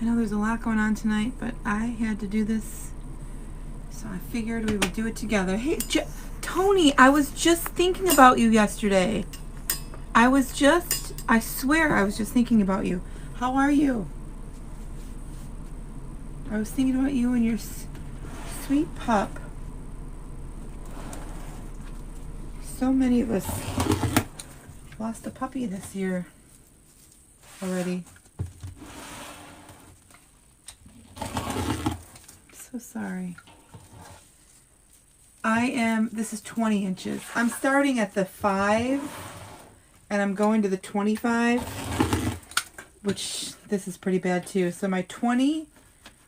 I know there's a lot going on tonight, but I had to do this, so I figured we would do it together. Hey, Tony, I was just thinking about you yesterday. I swear I was just thinking about you. How are you? I was thinking about you and your sweet pup. So many of us lost a puppy this year already. So sorry. This is 20 inches. I'm starting at the 5 and I'm going to the 25, which this is pretty bad too. So my 20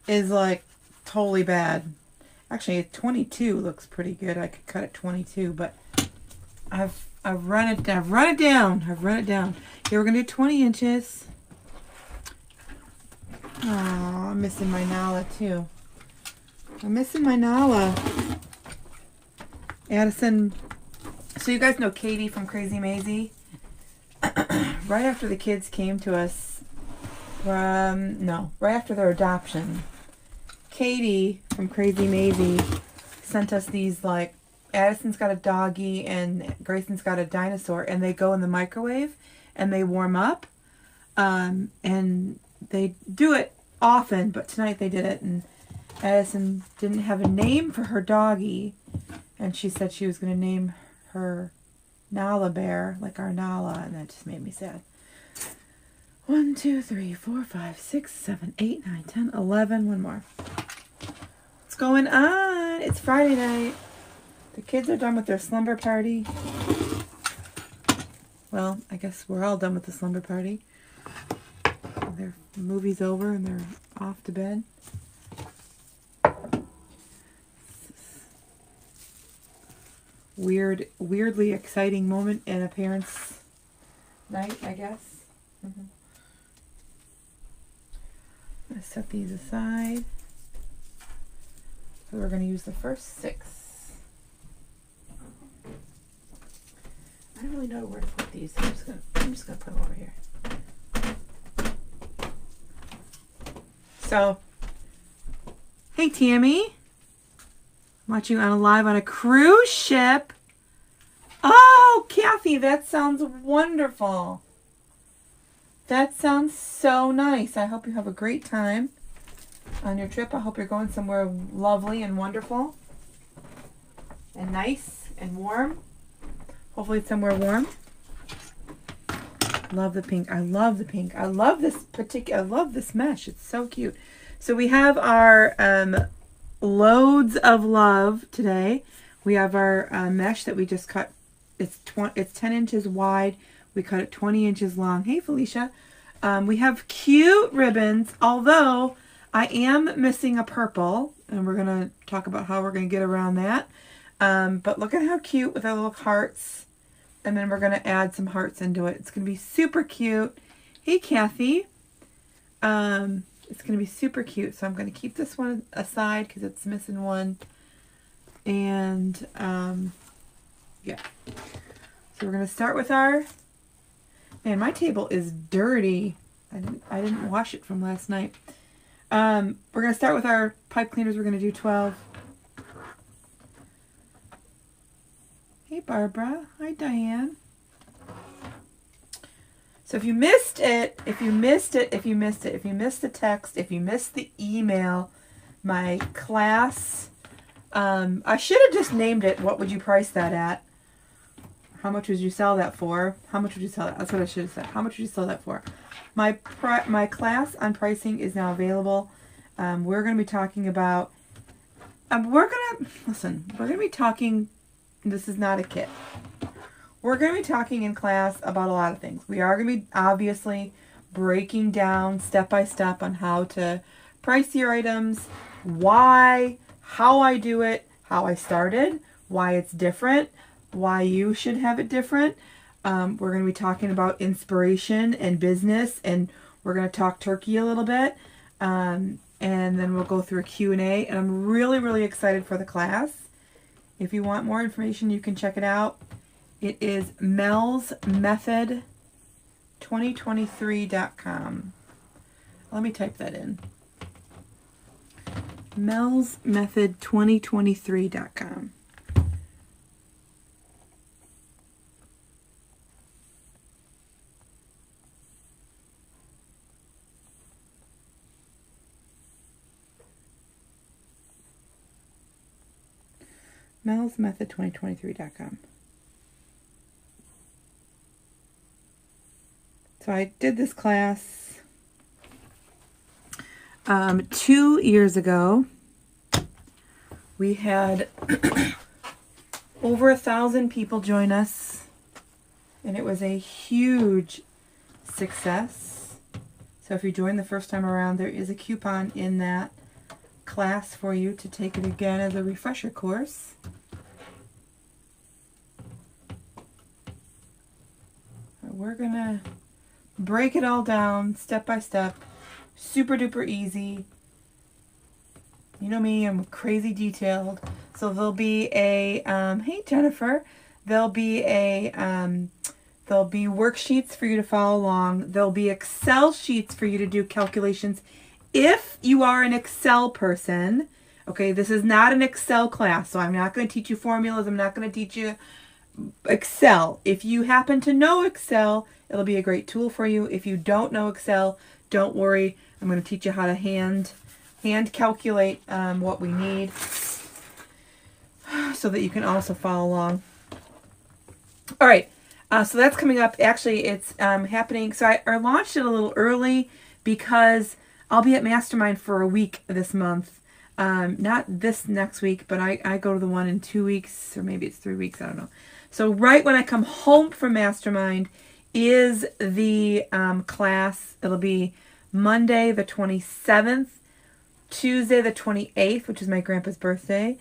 is like totally bad. Actually, 22 looks pretty good. I could cut it 22, but I've run it down. I've run it down. Here we're gonna do 20 inches. Oh, I'm missing my Nala too. I'm missing my Nala. Addison. So you guys know Katie from Crazy Maisie? Right after the kids came to us, right after their adoption, Katie from Crazy Maisie sent us these, like, Addison's got a doggy and Grayson's got a dinosaur, and they go in the microwave and they warm up. And they do it often, but tonight they did it, and Addison didn't have a name for her doggy, and she said she was going to name her Nala Bear, like our Nala, and that just made me sad. 1, 2, 3, 4, 5, 6, 7, 8, 9, 10, 11. One more. What's going on? It's Friday night. The kids are done with their slumber party. Well, I guess we're all done with the slumber party. Their movie's over and they're off to bed. Weirdly exciting moment in a parent's night, I guess. I'm going to set these aside. So we're going to use the first 6. I don't really know where to put these. So I'm just gonna put them over here. So, hey Tammy. I'm watching you live on a cruise ship. Oh, Kathy, that sounds wonderful. That sounds so nice. I hope you have a great time on your trip. I hope you're going somewhere lovely and wonderful and nice and warm. Hopefully it's somewhere warm. Love the pink. I love the pink. I love this mesh. It's so cute. So we have our loads of love today. We have our mesh that we just cut. It's 10 inches wide. We cut it 20 inches long. Hey, Felicia. We have cute ribbons, although I am missing a purple, and we're going to talk about how we're going to get around that. But look at how cute with our little hearts. And then we're going to add some hearts into it. It's going to be super cute. Hey, Kathy. It's going to be super cute. So I'm going to keep this one aside because it's missing one. And, yeah. So we're going to start with our... Man, my table is dirty. I didn't wash it from last night. We're going to start with our pipe cleaners. We're going to do 12. Hey, Barbara. Hi, Diane. So if you missed the text, if you missed the email, my class, I should have just named it, what would you price that at? How much would you sell that for? How much would you sell that? That's what I should have said. How much would you sell that for? My class on pricing is now available. We're going to be talking about, we're going to be talking, this is not a kit. We're going to be talking in class about a lot of things. We are going to be obviously breaking down step by step on how to price your items, why, how I do it, how I started, why it's different, why you should have it different. We're going to be talking about inspiration and business, and we're going to talk turkey a little bit. And then we'll go through a Q&A, and I'm really, really excited for the class. If you want more information, you can check it out. It is melsmethod2023.com. Let me type that in. melsmethod2023.com. melsmethod2023.com. So I did this class 2 years ago. We had over 1,000 people join us, and it was a huge success. So if you join the first time around, there is a coupon in that class for you to take it again as a refresher course. We're gonna break it all down step by step, super duper easy. You know me, I'm crazy detailed. So there'll be a hey Jennifer, there'll be worksheets for you to follow along. There'll be Excel sheets for you to do calculations if you are an Excel person. Okay, this is not an Excel class, so I'm not going to teach you formulas. I'm not going to teach you Excel. If you happen to know Excel, it'll be a great tool for you. If you don't know Excel, don't worry. I'm going to teach you how to hand calculate what we need so that you can also follow along. All right, so that's coming up. Actually, it's happening. So I launched it a little early because I'll be at Mastermind for a week this month. Not this next week, but I go to the one in 2 weeks, or maybe it's 3 weeks. I don't know. So right when I come home from Mastermind is the class. It'll be Monday the 27th, Tuesday the 28th, which is my grandpa's birthday,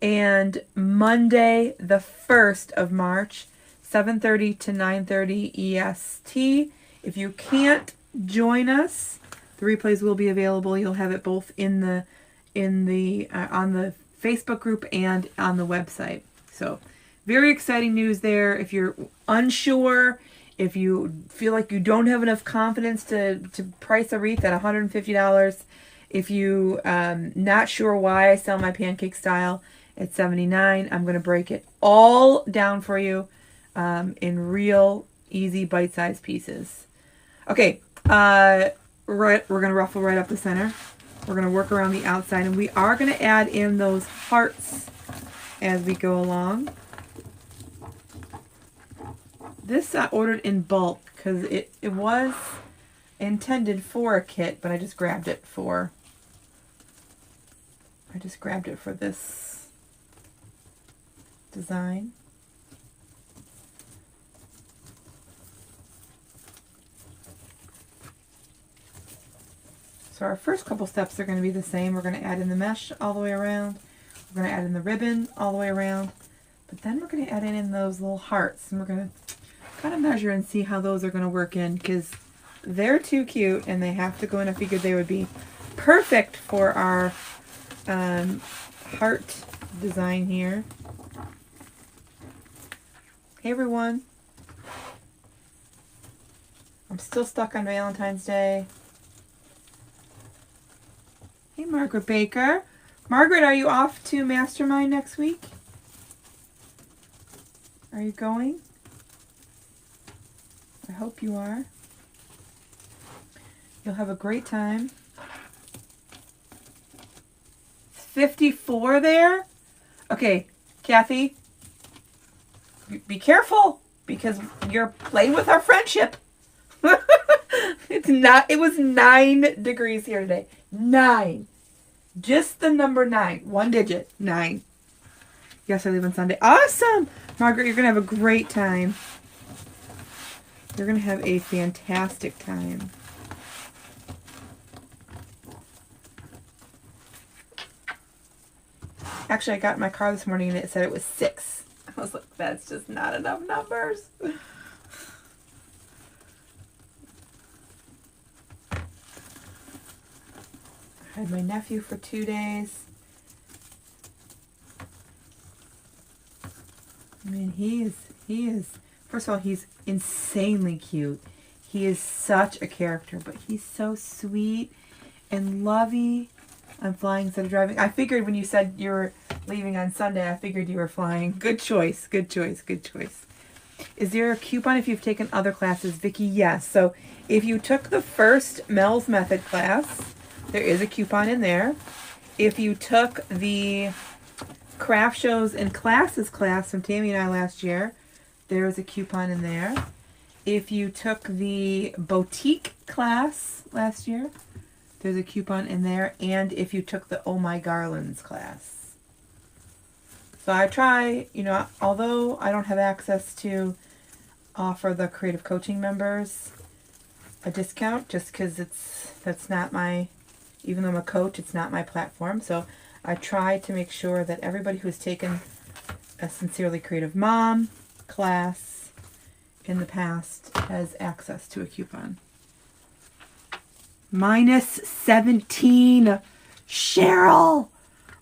and Monday the 1st of March, 7:30 to 9:30 EST. If you can't join us, the replays will be available. You'll have it both in the on the Facebook group and on the website. So very exciting news there. If you're unsure, if you feel like you don't have enough confidence to price a wreath at $150, if you not sure why I sell my pancake style at $79, I'm going to break it all down for you in real easy bite-sized pieces. Okay, we're going to ruffle right up the center. We're going to work around the outside, and we are going to add in those hearts as we go along. This I ordered in bulk because it was intended for a kit, but I just grabbed it for this design. So our first couple steps are going to be the same. We're going to add in the mesh all the way around. We're going to add in the ribbon all the way around. But then we're going to add in those little hearts. And we're going to kind of measure and see how those are going to work in, because they're too cute and they have to go in. I figured they would be perfect for our heart design here. Hey everyone. I'm still stuck on Valentine's Day. Hey, Margaret Baker. Margaret, are you off to Mastermind next week? Are you going? I hope you are. You'll have a great time. It's 54 there? Okay, Kathy, be careful because you're playing with our friendship. It was 9 degrees here today. 9. Just the number 9. 1 digit. 9. Yes, I leave on Sunday. Awesome! Margaret, you're going to have a great time. You're going to have a fantastic time. Actually, I got in my car this morning and it said it was 6. I was like, that's just not enough numbers. I had my nephew for 2 days. I mean, he is, first of all, he's insanely cute. He is such a character, but he's so sweet and lovey. I'm flying instead of driving. I figured when you said you were leaving on Sunday, I figured you were flying. Good choice, good choice, good choice. Is there a coupon if you've taken other classes, Vicki? Yes. So if you took the first Mel's Method class, there is a coupon in there. If you took the Craft Shows and Classes class from Tammy and I last year, there is a coupon in there. If you took the Boutique class last year, there's a coupon in there. And if you took the Oh My Garlands class. So I try, you know, although I don't have access to offer the Creative Coaching members a discount, just because that's not my, even though I'm a coach, it's not my platform. So I try to make sure that everybody who's taken a Sincerely Creative Mom class in the past has access to a coupon. -17. Cheryl.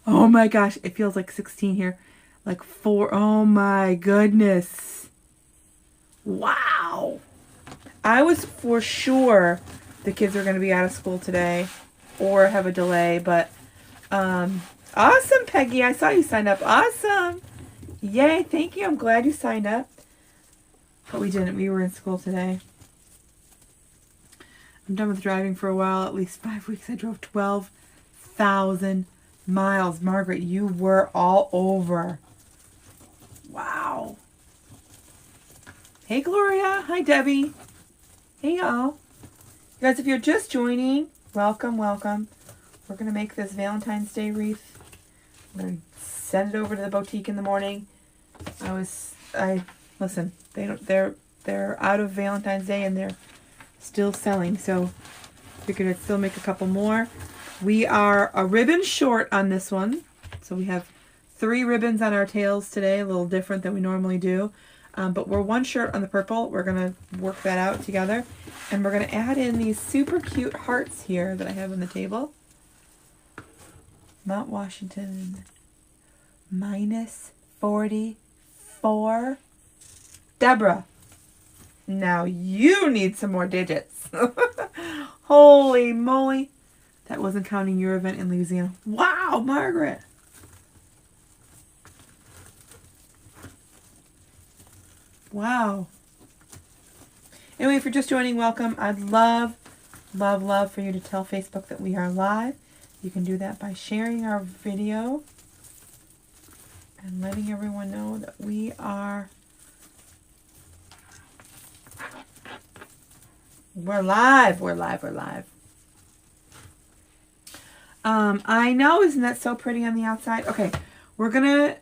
Oh my gosh. It feels like 16 here. Like 4. Oh my goodness. Wow. I was for sure the kids are going to be out of school today or have a delay, but awesome, Peggy. I saw you sign up. Awesome. Yay. Thank you. I'm glad you signed up. But we didn't. We were in school today. I'm done with driving for a while, at least 5 weeks. I drove 12,000 miles. Margaret, you were all over. Wow. Hey, Gloria. Hi, Debbie. Hey, y'all. You guys, if you're just joining, welcome, welcome. We're going to make this Valentine's Day wreath. I'm going to send it over to the boutique in the morning. Listen, they're out of Valentine's Day and they're still selling, so figured I'd still make a couple more. We are a ribbon short on this one, so we have 3 ribbons on our tails today, a little different than we normally do, but we're 1 short on the purple. We're gonna work that out together, and we're gonna add in these super cute hearts here that I have on the table. Mount Washington, -44. Deborah, now you need some more digits. Holy moly. That wasn't counting your event in Louisiana. Wow, Margaret. Wow. Anyway, if you're just joining, welcome. I'd love, love, love for you to tell Facebook that we are live. You can do that by sharing our video and letting everyone know that we are... We're live. We're live. We're live. I know, isn't that so pretty on the outside? Okay, we're gonna,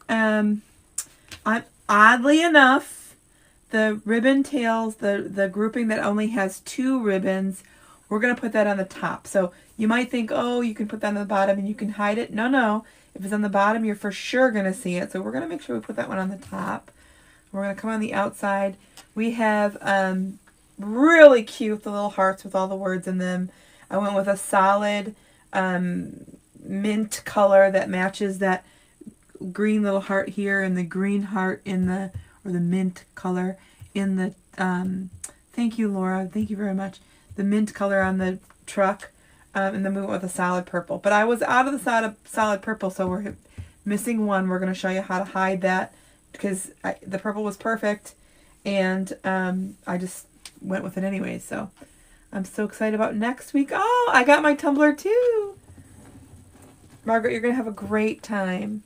oddly enough, the ribbon tails, the grouping that only has 2 ribbons, we're gonna put that on the top. So you might think, oh, you can put that on the bottom and you can hide it. No, no. If it's on the bottom, you're for sure gonna see it. So we're gonna make sure we put that one on the top. We're gonna come on the outside. We have, really cute, the little hearts with all the words in them. I went with a solid mint color that matches that green little heart here and the green heart in the, or the mint color in the, thank you, Laura. Thank you very much. The mint color on the truck, and then we went with a solid purple. But I was out of the solid purple, so we're missing one. We're going to show you how to hide that because the purple was perfect, and I just went with it anyway. So I'm so excited about next week. Oh, I got my tumbler too. Margaret, you're going to have a great time.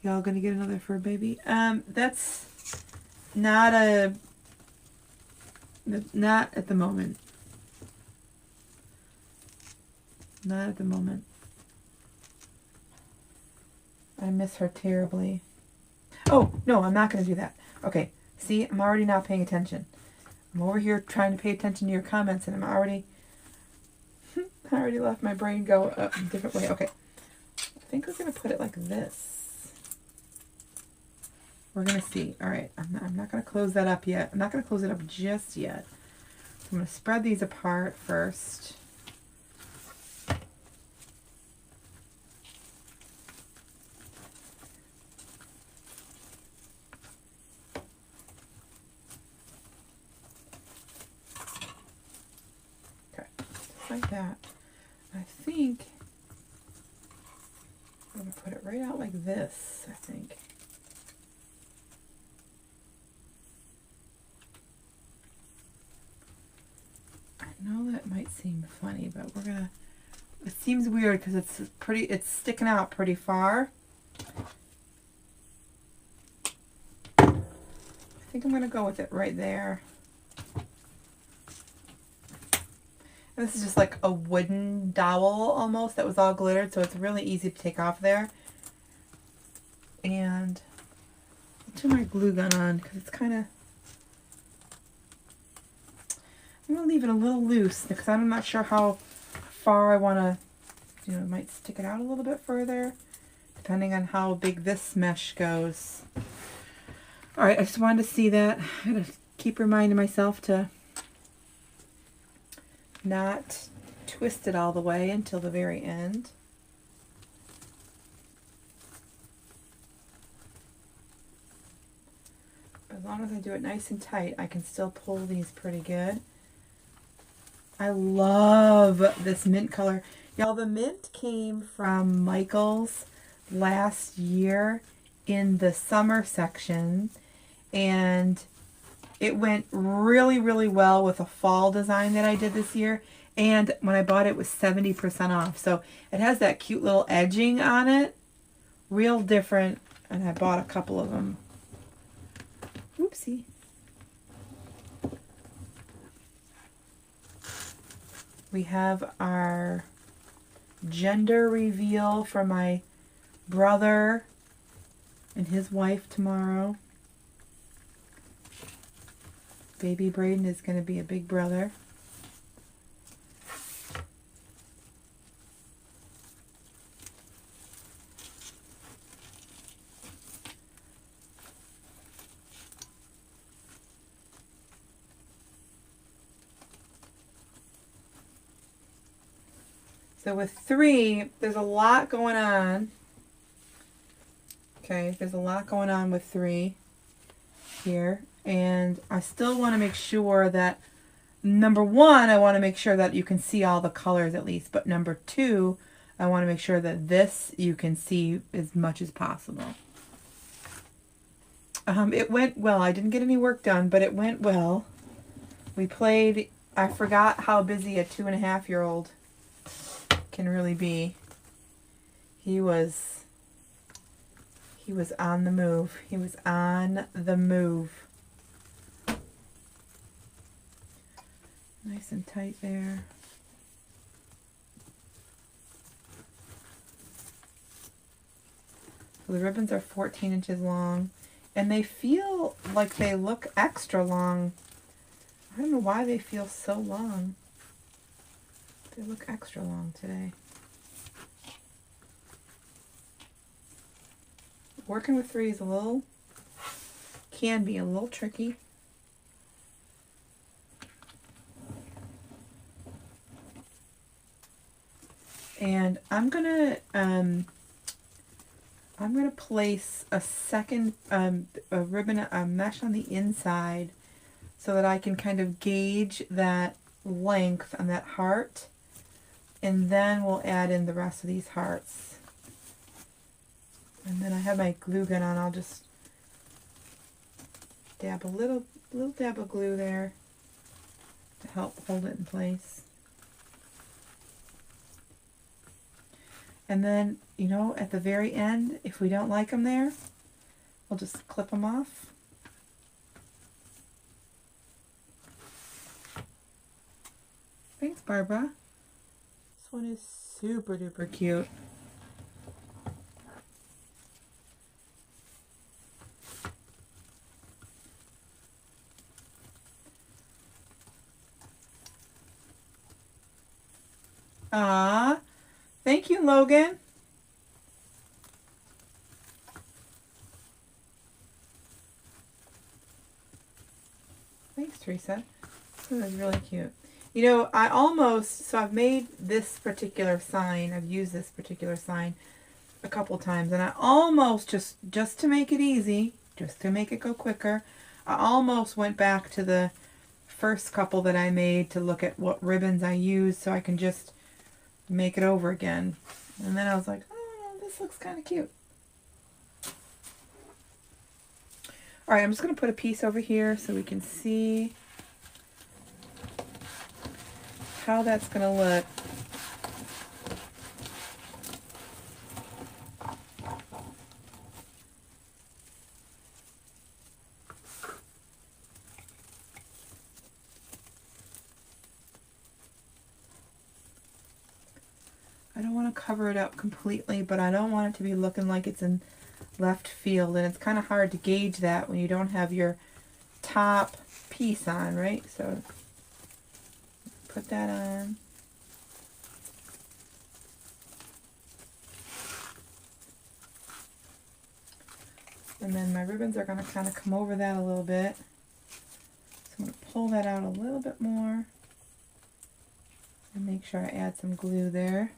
Y'all going to get another fur baby? That's not at the moment. Not at the moment. I miss her terribly. Oh, no, I'm not going to do that. Okay, see, I'm already not paying attention. I'm over here trying to pay attention to your comments, and I already left my brain go a different way. Okay, I think we're going to put it like this. We're going to see. All right, I'm not going to close that up yet. I'm not going to close it up just yet. So I'm going to spread these apart first. like that. I think I'm going to put it right out like this, I think. I know that might seem funny, but we're going to, it seems weird because it's sticking out pretty far. I think I'm going to go with it right there. And this is just like a wooden dowel almost that was all glittered, so it's really easy to take off there. And I'll turn my glue gun on because it's kind of, I'm going to leave it a little loose because I'm not sure how far I want to, you know, might stick it out a little bit further depending on how big this mesh goes. All right, I just wanted to see that. I gotta keep reminding myself to not twist it all the way until the very end. As long as I do it nice and tight, I can still pull these pretty good. I love this mint color. Y'all, the mint came from Michael's last year in the summer section, and it went really, really well with a fall design that I did this year. And when I bought it, it was 70% off. So it has that cute little edging on it. Real different. And I bought a couple of them. Oopsie. We have our gender reveal for my brother and his wife tomorrow. Baby Braden is going to be a big brother. So with 3, there's a lot going on. Okay, there's a lot going on with 3 here. And I still want to make sure that, number 1, I want to make sure that you can see all the colors at least. But number 2, I want to make sure that this you can see as much as possible. It went well. I didn't get any work done, but it went well. We played, I forgot how busy a 2.5-year-old can really be. He was on the move. He was on the move. Nice and tight there. So the ribbons are 14 inches long, and they feel like they look extra long. I don't know why they feel so long. They look extra long today. Working with 3 is can be a little tricky. And I'm gonna place a second a ribbon, a mesh on the inside so that I can kind of gauge that length on that heart. And then we'll add in the rest of these hearts. And then I have my glue gun on. I'll just dab a little dab of glue there to help hold it in place. And then, you know, at the very end, if we don't like them there, we'll just clip them off. Thanks, Barbara. This one is super duper cute. Ah, thank you, Logan. Thanks, Teresa. That was really cute. You know, I've made this particular sign, I've used this particular sign a couple times, and I almost, just to make it easy, just to make it go quicker, I almost went back to the first couple that I made to look at what ribbons I used so I can just make it over again. And then I was like, oh, this looks kind of cute. All right, I'm just going to put a piece over here so we can see how that's going to look. I don't want to cover it up completely, but I don't want it to be looking like it's in left field, and it's kind of hard to gauge that when you don't have your top piece on, right? So put that on. And then my ribbons are going to kind of come over that a little bit. So I'm going to pull that out a little bit more and make sure I add some glue there.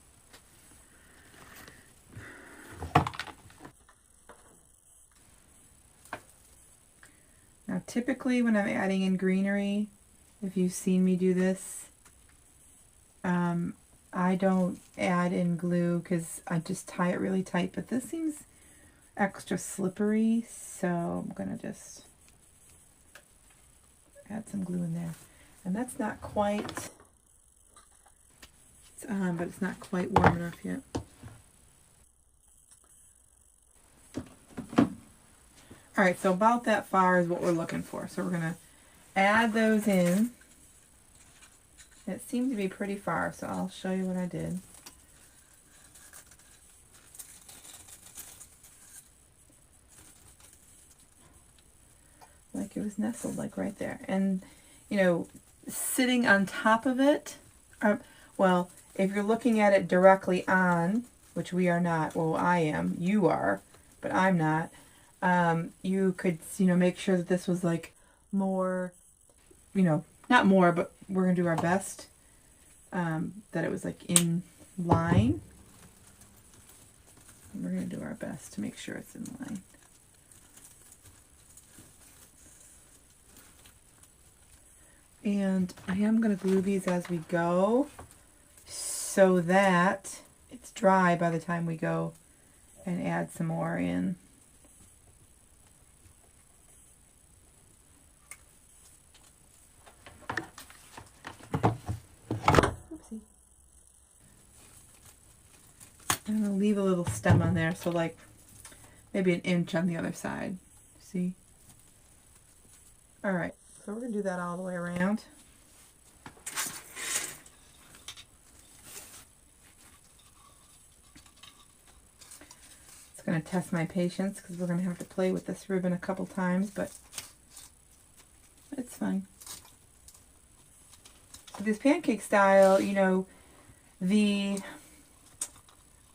Now typically when I'm adding in greenery, if you've seen me do this, I don't add in glue because I just tie it really tight, but this seems extra slippery, so I'm going to just add some glue in there. And that's not quite, it's on, but it's not quite warm enough yet. Alright, so about that far is what we're looking for. So we're going to add those in. It seemed to be pretty far, so I'll show you what I did. Like it was nestled, like right there. And, you know, sitting on top of it, well, if you're looking at it directly on, which we are not, well, I am, you are, but I'm not, you could, you know, make sure that this was like more, you know, not more, but we're going to do our best, that it was like in line. And we're going to do our best to make sure it's in line. And I am going to glue these as we go so that it's dry by the time we go and add some more in. Oopsie. I'm going to leave a little stem on there, so like maybe an inch on the other side. See? Alright, so we're going to do that all the way around. It's going to test my patience because we're going to have to play with this ribbon a couple times, but it's fine. So this pancake style, you know, the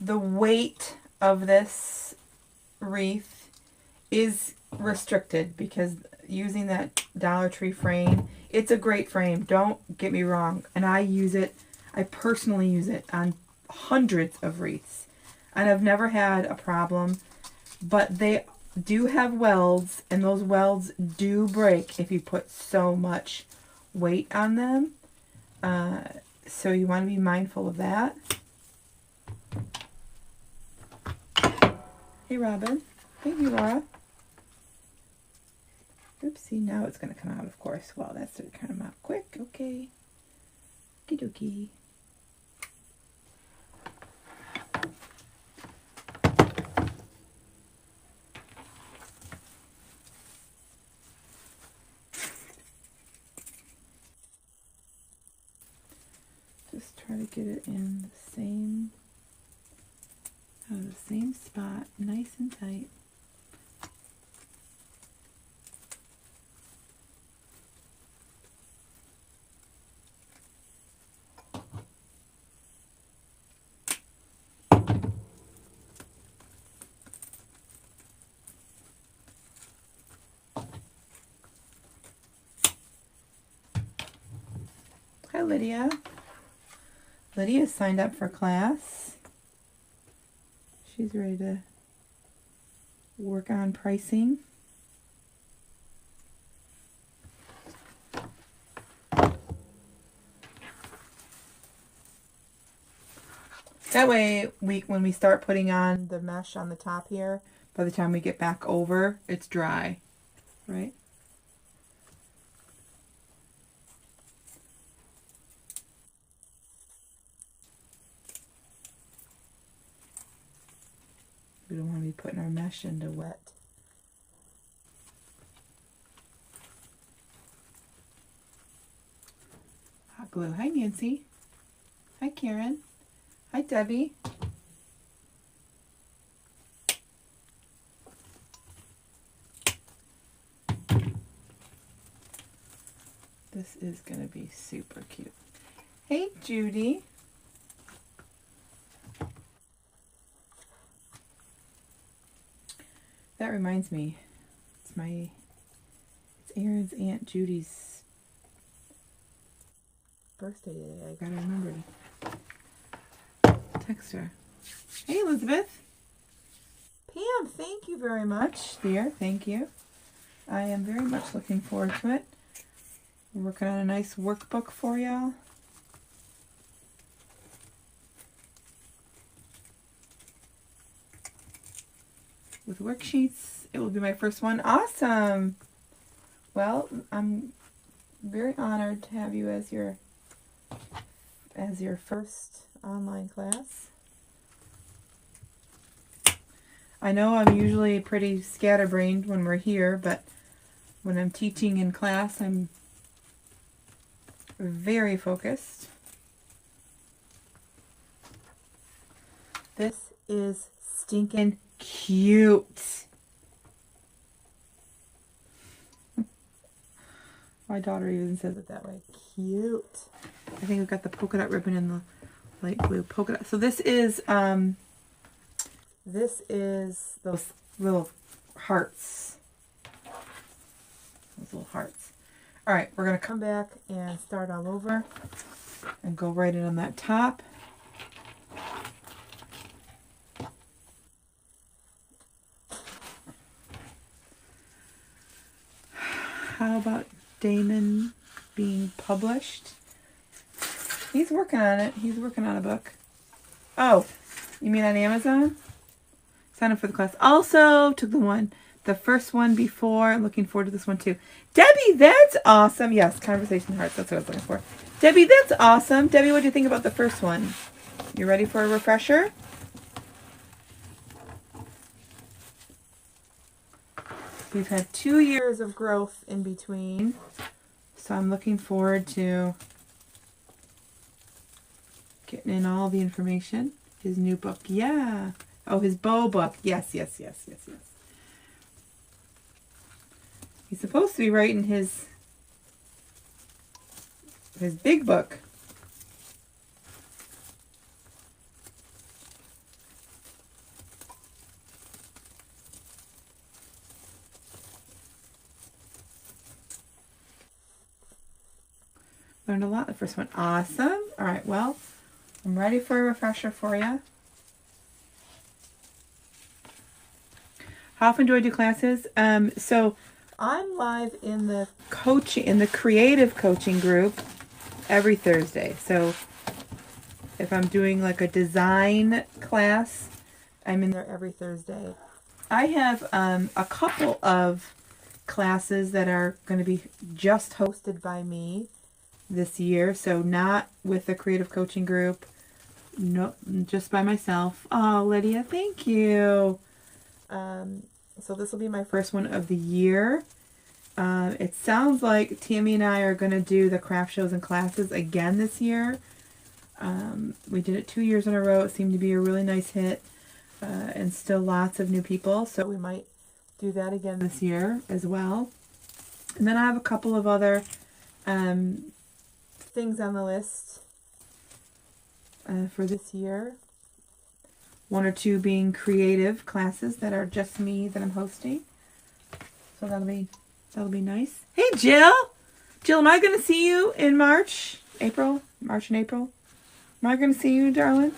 weight of this wreath is restricted because using that Dollar Tree frame, it's a great frame, don't get me wrong, and I use it, I personally use it on hundreds of wreaths, and I've never had a problem, but they do have welds, and those welds do break if you put so much weight on them, so you want to be mindful of that. Hey Robin. Thank you, Laura. Oopsie, now it's going to come out, of course. Well, that's going to come out quick. Okay. Okie dokie. Just try to get it in the same, out of the same spot, nice and tight. Hi, Lydia. Lydia signed up for class. She's ready to work on pricing. That way, when we start putting on the mesh on the top here, by the time we get back over, it's dry, right? We don't want to be putting our mesh into wet. Hot glue. Hi, Nancy. Hi, Karen. Hi, Debbie. This is going to be super cute. Hey, Judy. That reminds me, it's Aaron's Aunt Judy's birthday today. I gotta remember to text her. Hey, Elizabeth. Pam, thank you very much, dear. Thank you. I am very much looking forward to it. We're working on a nice workbook for y'all. With worksheets. It will be my first one. Awesome. Well, I'm very honored to have you as your first online class. I know I'm usually pretty scatterbrained when we're here, but when I'm teaching in class, I'm very focused. This is stinking cute. My daughter even says it that way. Cute. I think we've got the polka dot ribbon and the light blue polka dot. So this is those little hearts. Those little hearts. All right, we're gonna come back and start all over and go right in on that top. How about Damon being published? He's working on it. He's working on a book. Oh, you mean on Amazon? Sign up for the class. Also took the first one before. I'm looking forward to this one too. Debbie, that's awesome. Yes, Conversation Hearts. That's what I was looking for. Debbie, that's awesome. Debbie, what do you think about the first one? You ready for a refresher? We've had 2 years of growth in between, so I'm looking forward to getting in all the information. His new book, yeah. Oh, his bow book, yes. He's supposed to be writing his big book. Learned a lot the first one. Awesome. All right, well, I'm ready for a refresher for you. How often do I do classes? So I'm live in the creative coaching group every Thursday. So if I'm doing like a design class, I'm in there every Thursday. I have a couple of classes that are going to be just hosted by me this year, so not with the creative coaching group, no, just by myself. Oh, Lydia, thank you. So this will be my first one of the year. It sounds like Tammy and I are going to do the craft shows and classes again this year. We did it 2 years in a row. It seemed to be a really nice hit, and still lots of new people, so we might do that again this year as well. And then I have a couple of other things on the list for this year. 1 or 2 being creative classes that are just me that I'm hosting. So that'll be nice. Hey, Jill. Jill, am I going to see you in March and April? Am I going to see you, darling?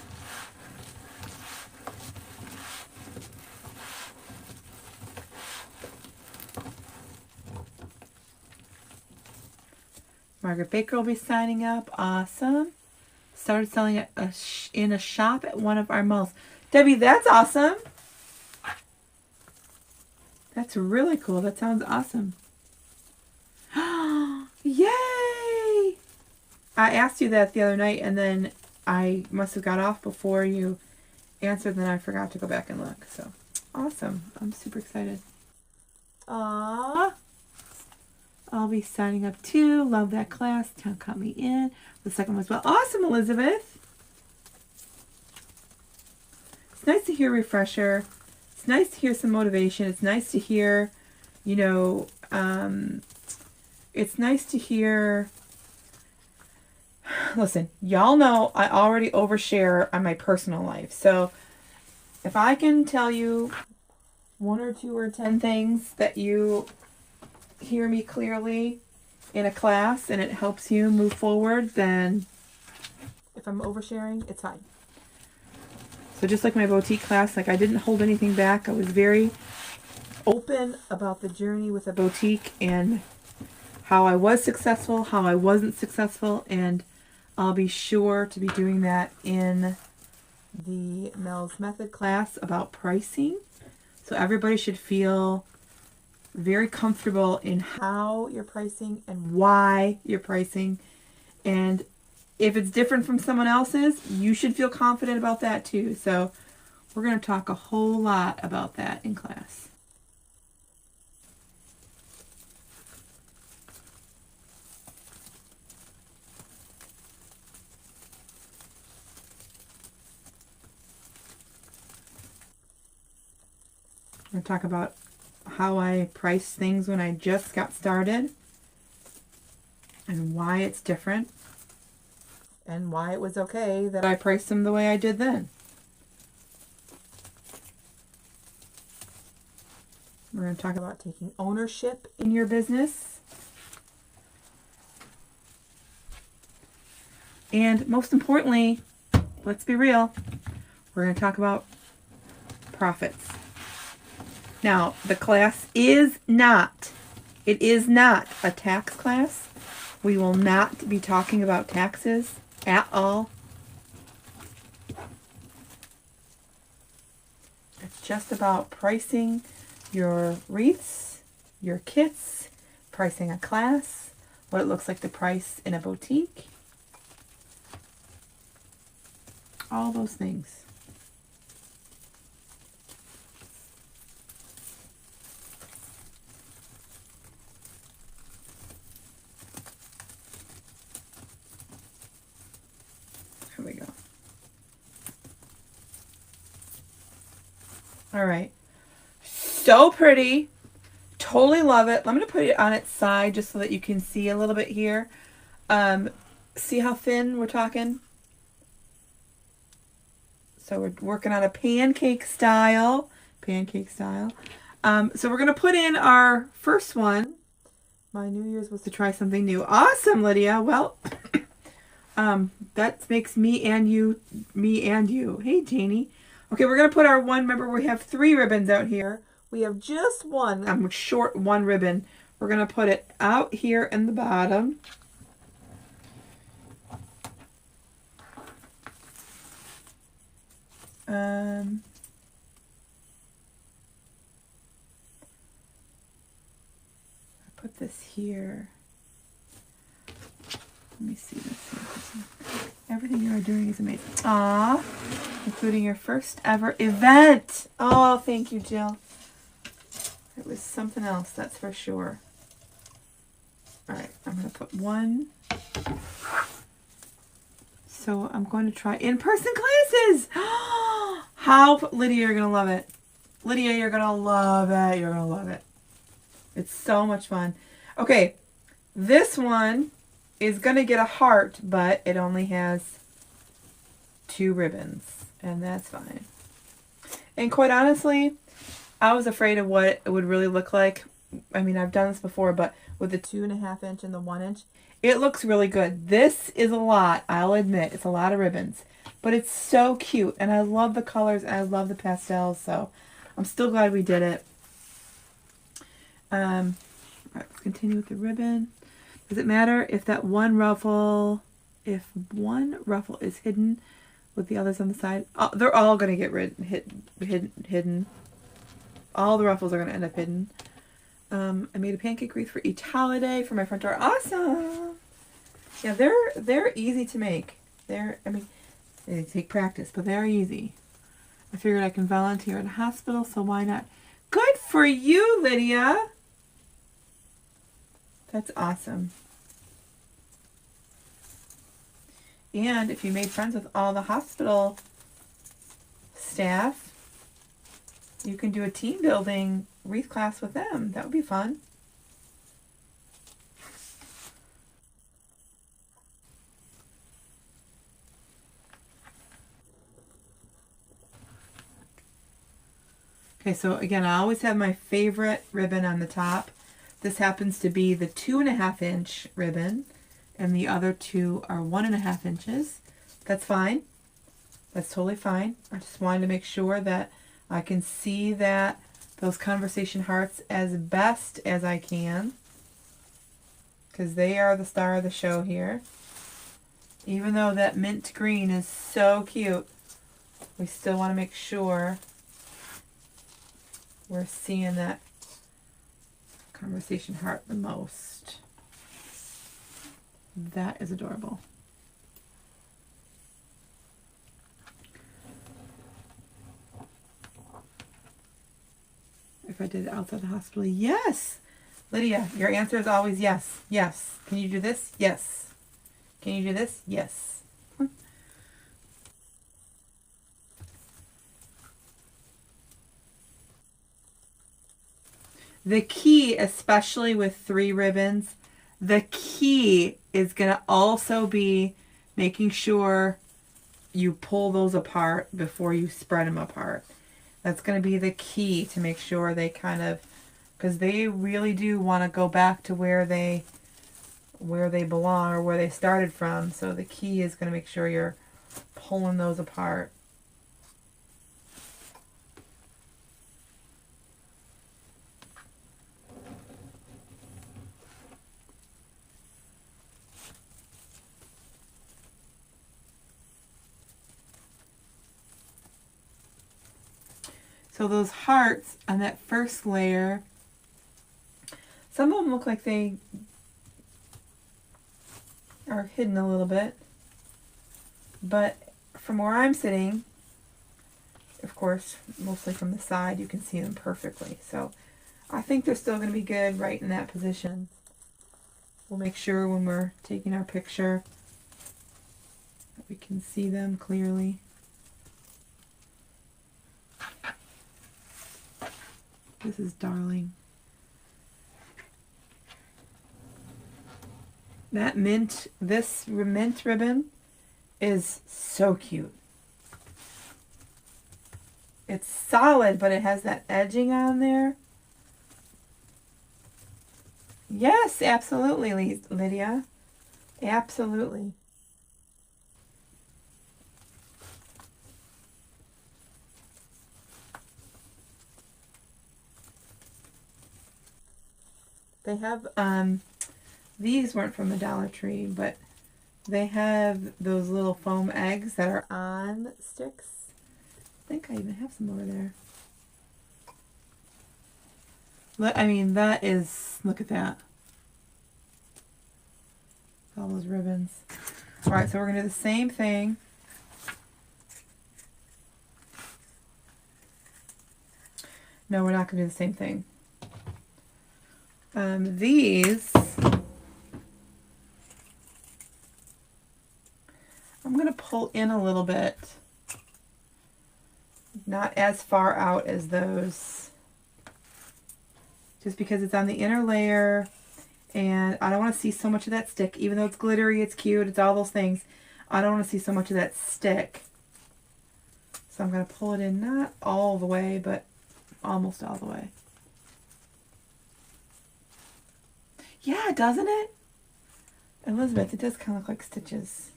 Margaret Baker will be signing up. Awesome. Started selling it in a shop at one of our malls. Debbie, that's awesome. That's really cool. That sounds awesome. Yay! I asked you that the other night, and then I must have got off before you answered, and then I forgot to go back and look. So, awesome. I'm super excited. Aww. I'll be signing up too. Love that class. Count me in. The second one as well. Awesome, Elizabeth. It's nice to hear refresher. It's nice to hear some motivation. It's nice to hear, you know, it's nice to hear. Listen, y'all know I already overshare on my personal life. So if I can tell you 1 or 2 or 10 things that you hear me clearly in a class and it helps you move forward, then if I'm oversharing, it's fine. So just like my boutique class, like I didn't hold anything back. I was very open about the journey with a boutique and how I was successful, how I wasn't successful, and I'll be sure to be doing that in the Mel's Method class about pricing. So everybody should feel very comfortable in how you're pricing and why you're pricing. And if it's different from someone else's, you should feel confident about that too. So we're going to talk a whole lot about that in class. We're going to talk about how I price things when I just got started and why it's different and why it was okay that I priced them the way I did then. We're going to talk about taking ownership in your business. And most importantly, let's be real, we're going to talk about profits. Now, the class is not a tax class. We will not be talking about taxes at all. It's just about pricing your wreaths, your kits, pricing a class, what it looks like to price in a boutique, all those things. Here we go. All right. So pretty. Totally love it. I'm going to put it on its side just so that you can see a little bit here. See how thin we're talking? So we're working on a pancake style. So we're going to put in our first one. My New Year's was to try something new. Awesome, Lydia. Well, that makes me and you. Hey, Janie. Okay, we're going to put our one. Remember, we have 3 ribbons out here. We have just one. I'm short one ribbon. We're going to put it out here in the bottom. Put this here. Let me see this. Everything you are doing is amazing. Aww. Including your first ever event. Oh, thank you, Jill. It was something else, that's for sure. All right, I'm going to put one. So I'm going to try in-person classes. How, Lydia, you're going to love it. Lydia, you're going to love it. You're going to love it. It's so much fun. Okay, this one is going to get a heart, but it only has 2 ribbons, and that's fine. And quite honestly, I was afraid of what it would really look like. I mean, I've done this before, but with the 2.5 inch and the 1 inch, it looks really good. This is a lot, I'll admit. It's a lot of ribbons, but it's so cute, and I love the colors, and I love the pastels, so I'm still glad we did it. All right, let's continue with the ribbon. Does it matter if that one ruffle if one ruffle is hidden with the others on the side, they're all going to get hidden. All the ruffles are going to end up hidden. I made a pancake wreath for each holiday for my front door. Awesome! Yeah, they're easy to make. They take practice, but they're easy. I figured I can volunteer at a hospital, so why not? Good for you, Lydia! That's awesome. And if you made friends with all the hospital staff, you can do a team building wreath class with them. That would be fun. Okay, so again, I always have my favorite ribbon on the top. This happens to be the 2.5 inch ribbon, and the other two are 1.5 inches. That's fine. That's totally fine. I just wanted to make sure that I can see those conversation hearts as best as I can, because they are the star of the show here. Even though that mint green is so cute, we still want to make sure we're seeing that conversation heart the most. That is adorable. If I did it outside the hospital, yes. Lydia, your answer is always yes. Yes. Can you do this? Yes. Can you do this? Yes. The key, especially with 3 ribbons, the key is going to also be making sure you pull those apart before you spread them apart. That's going to be the key to make sure they kind of, because they really do want to go back to where they belong or where they started from. So the key is going to make sure you're pulling those apart. So those hearts on that first layer, some of them look like they are hidden a little bit, but from where I'm sitting, of course, mostly from the side, you can see them perfectly. So I think they're still going to be good right in that position. We'll make sure when we're taking our picture that we can see them clearly. This is darling. That mint, this mint ribbon is so cute. It's solid, but it has that edging on there. Yes, absolutely, Lydia. Absolutely. They have, these weren't from the Dollar Tree, but they have those little foam eggs that are on sticks. I think I even have some over there. I mean, that is, look at that. All those ribbons. All right, so we're going to do the same thing. No, we're not going to do the same thing. These, I'm going to pull in a little bit. Not as far out as those. Just because it's on the inner layer. And I don't want to see so much of that stick. Even though it's glittery, it's cute, it's all those things. I don't want to see so much of that stick. So I'm going to pull it in, not all the way, but almost all the way. Yeah, doesn't it? Elizabeth, it does kind of look like stitches.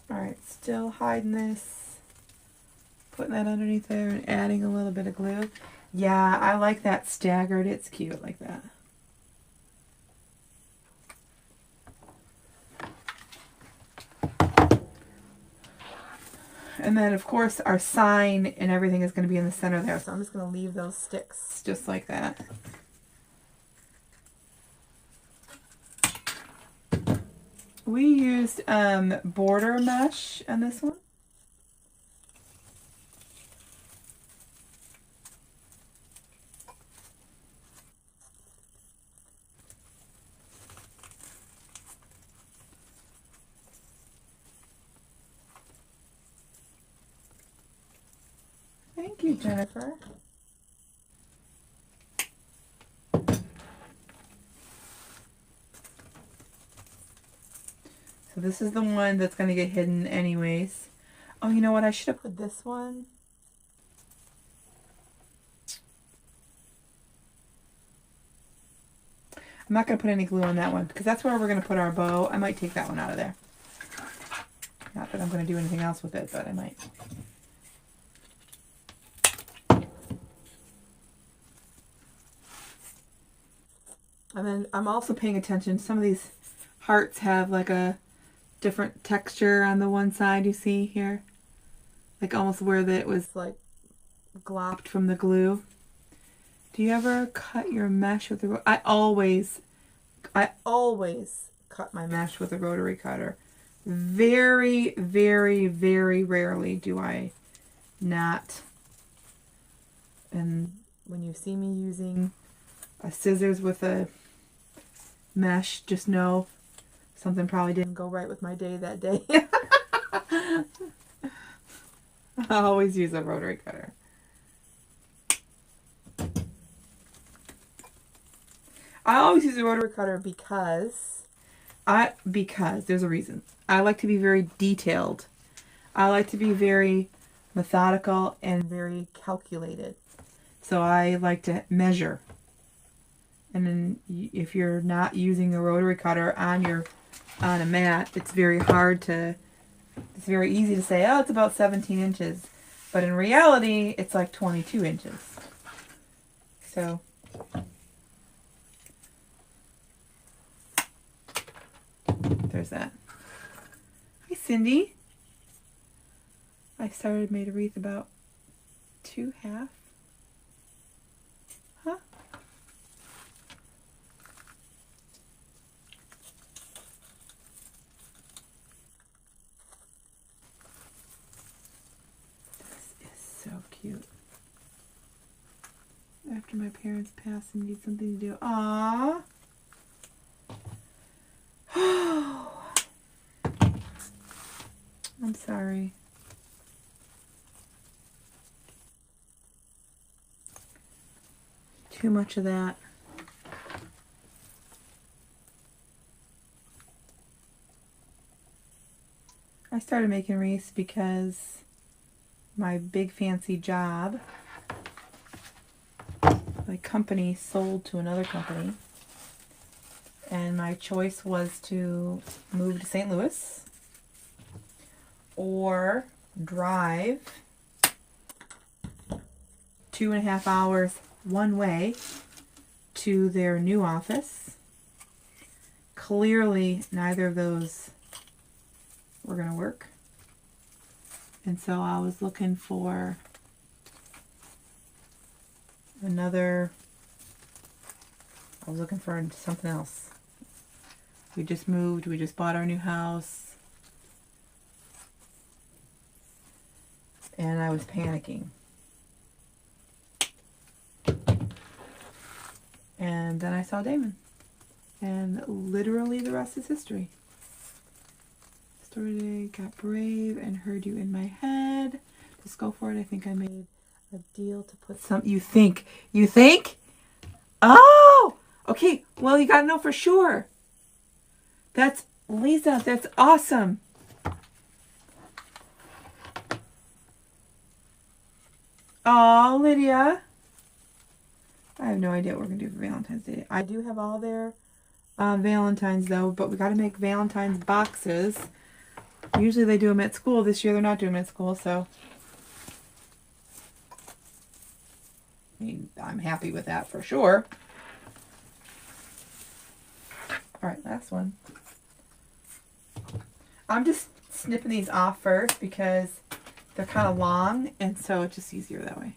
Alright, still hiding this. Putting that underneath there and adding a little bit of glue. Yeah, I like that staggered. It's cute like that. And then, of course, our sign and everything is going to be in the center there. So I'm just going to leave those sticks just like that. We used border mesh on this one. Thank you, Jennifer. So this is the one that's going to get hidden anyways. Oh, you know what? I should have put this one. I'm not going to put any glue on that one because that's where we're going to put our bow. I might take that one out of there. Not that I'm going to do anything else with it, but I might. And then I'm also paying attention. Some of these hearts have like a different texture on the one side, you see here. Like almost where it was like glopped from the glue. Do you ever cut your mesh with the I always cut my mesh with a rotary cutter. Very, very, very rarely do I not. And when you see me using a scissors with a mesh, just know something probably didn't go right with my day that day. I always use a rotary cutter. I always use a rotary cutter because there's a reason. I like to be very detailed. I like to be very methodical and very calculated. So I like to measure. And then if you're not using a rotary cutter on a mat, it's very easy to say, oh, it's about 17 inches. But in reality, it's like 22 inches. So there's that. Hi, Cindy. I made a wreath about 2.5. Huh? This is so cute. After my parents passed and need something to do. Aww. I'm sorry. Too much of that. I started making wreaths because my big fancy job, my company sold to another company, and my choice was to move to St. Louis or drive 2.5 hours one way to their new office. Clearly, neither of those were going to work. And so I was looking for something else. We just moved, we just bought our new house, and I was panicking. And then I saw Damon, and literally the rest is history. Started, got brave, and heard you in my head. Just go for it. I think I made a deal to put some. You think? Oh, okay. Well, you gotta know for sure. That's Lisa. That's awesome. Oh, Lydia. I have no idea what we're going to do for Valentine's Day. I do have all their Valentines, though, but we got to make Valentine's boxes. Usually they do them at school. This year they're not doing them at school, so I mean, I'm happy with that for sure. All right, last one. I'm just snipping these off first because they're kind of long, and so it's just easier that way.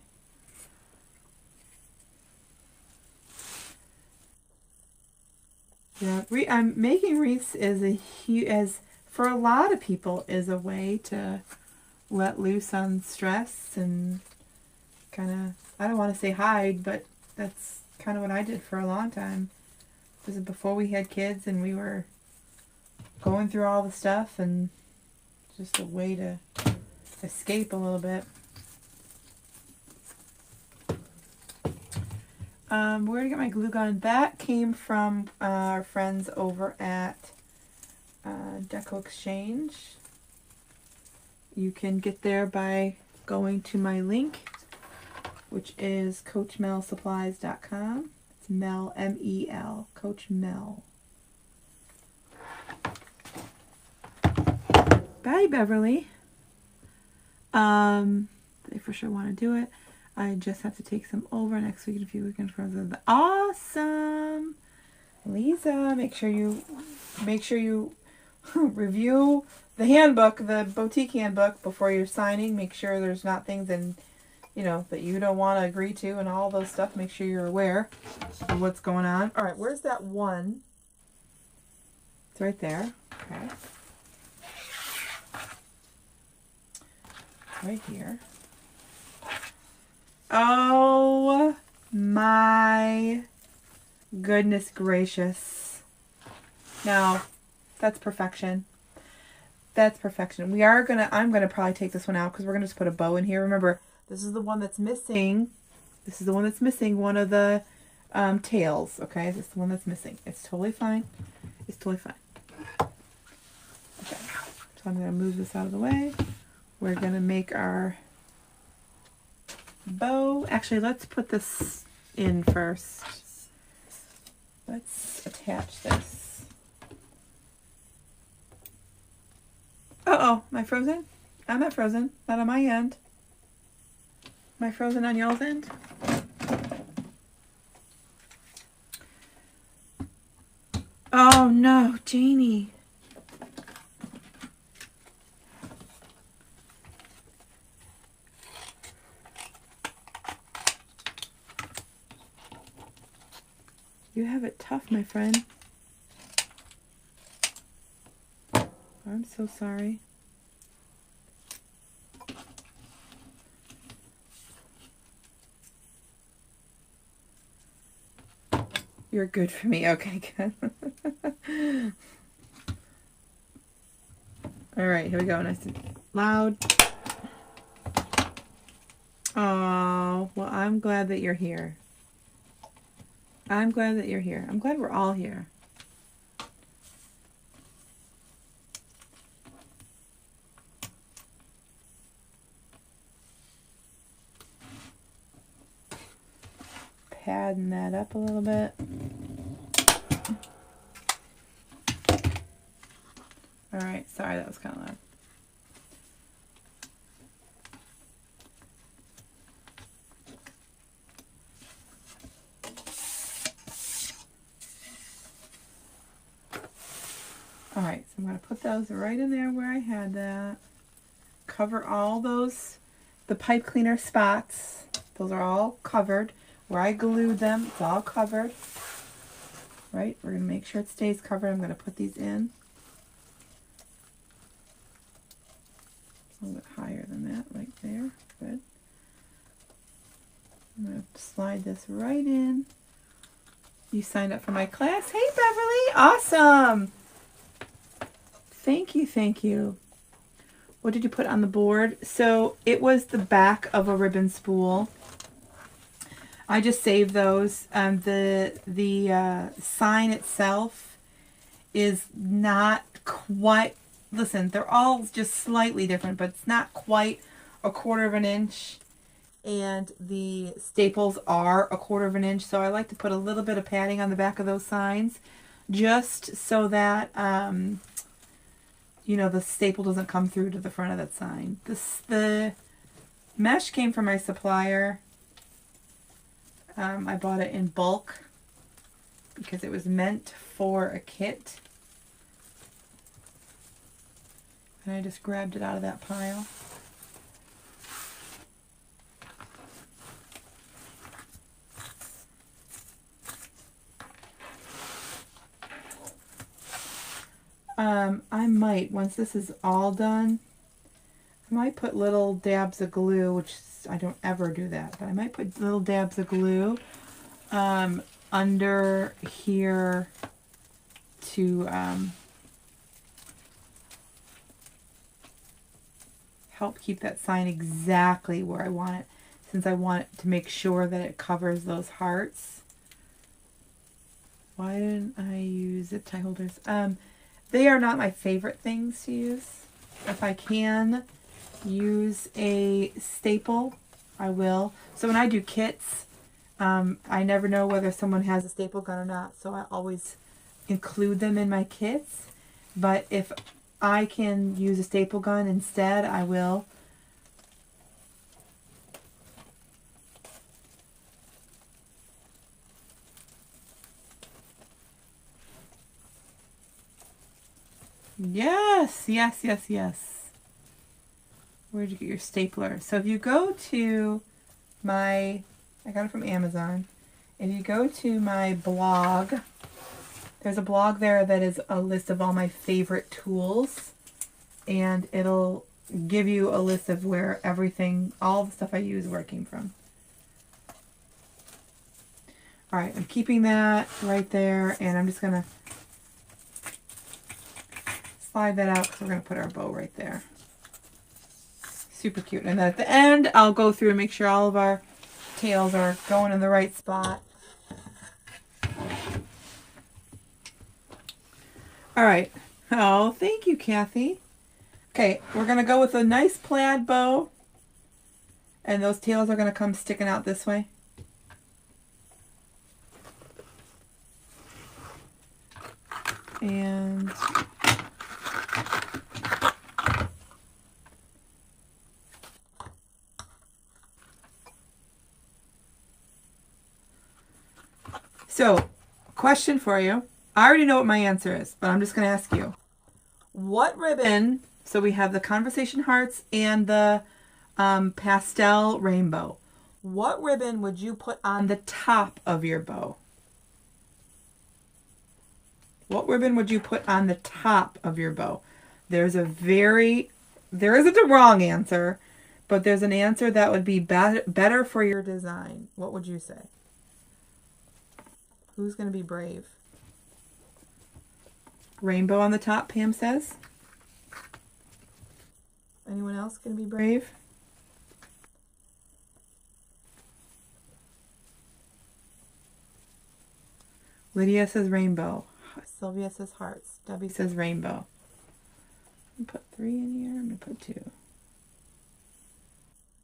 Yeah, making wreaths is for a lot of people, is a way to let loose on stress and kind of, I don't want to say hide, but that's kind of what I did for a long time. This is before we had kids and we were going through all the stuff, and just a way to escape a little bit. Where to get my glue gun? That came from our friends over at Deco Exchange. You can get there by going to my link, which is CoachMelSupplies.com. It's Mel, M-E-L, Coach Mel. Bye, Beverly. They for sure want to do it. I just have to take some over next week and a few weekends from the awesome Lisa. Make sure you review the handbook, the boutique handbook, before you're signing. Make sure there's not things in, that you don't want to agree to, and all those stuff. Make sure you're aware of what's going on. All right, where's that one? It's right there. Okay. Right here. Oh my goodness gracious. Now, that's perfection. That's perfection. I'm gonna probably take this one out because we're gonna just put a bow in here. Remember, this is the one that's missing. This is the one that's missing one of the tails. Okay, this is the one that's missing. It's totally fine. It's totally fine. Okay, so I'm gonna move this out of the way. We're gonna make our bow. Actually, let's put this in first. Let's attach this. Uh-oh, am I frozen? I'm not frozen. Not on my end. Am I frozen on y'all's end? Oh no, Janie. You have it tough, my friend. I'm so sorry. You're good for me. Okay, good. All right, here we go. Nice and loud. Oh, well, I'm glad that you're here. I'm glad that you're here. I'm glad we're all here. Padding that up a little bit. All right, sorry, that was kind of loud. All right, so I'm going to put those right in there where I had that. Cover all those, the pipe cleaner spots. Those are all covered. Where I glued them, it's all covered. Right, we're going to make sure it stays covered. I'm going to put these in. A little bit higher than that, right there. Good. I'm going to slide this right in. You signed up for my class. Hey, Beverly. Awesome. Thank you, thank you. What did you put on the board? So it was the back of a ribbon spool. I just saved those. The sign itself is not quite, listen, they're all just slightly different, but it's not quite 1/4 of an inch. And the staples are 1/4 of an inch. So I like to put a little bit of padding on the back of those signs, just so that, the staple doesn't come through to the front of that sign. The mesh came from my supplier. I bought it in bulk because it was meant for a kit. And I just grabbed it out of that pile. I might, once this is all done, I might put little dabs of glue, which I don't ever do that, but I might put little dabs of glue under here to help keep that sign exactly where I want it, since I want it to make sure that it covers those hearts. Why didn't I use zip tie holders? They are not my favorite things to use. If I can use a staple, I will. So when I do kits, I never know whether someone has a staple gun or not, so I always include them in my kits. But if I can use a staple gun instead, I will. Yes, yes, yes, yes. Where'd you get your stapler? So if you go to my, I got it from Amazon. If you go to my blog, there's a blog there that is a list of all my favorite tools, and it'll give you a list of where everything, all the stuff I use, where it came from. All right, I'm keeping that right there, and I'm just gonna slide that out because we're gonna put our bow right there. Super cute. And then at the end, I'll go through and make sure all of our tails are going in the right spot. All right. Oh, thank you, Kathy. Okay, we're going to go with a nice plaid bow. And those tails are going to come sticking out this way. And so, question for you. I already know what my answer is, but I'm just going to ask you. What ribbon, so we have the conversation hearts and the pastel rainbow. What ribbon would you put on the top of your bow? What ribbon would you put on the top of your bow? There isn't a wrong answer, but there's an answer that would be better for your design. What would you say? Who's going to be brave? Rainbow on the top, Pam says. Anyone else going to be brave? Lydia says rainbow. Sylvia says hearts. Debbie says rainbow. I'm going to put 3 in here. I'm going to put 2. It's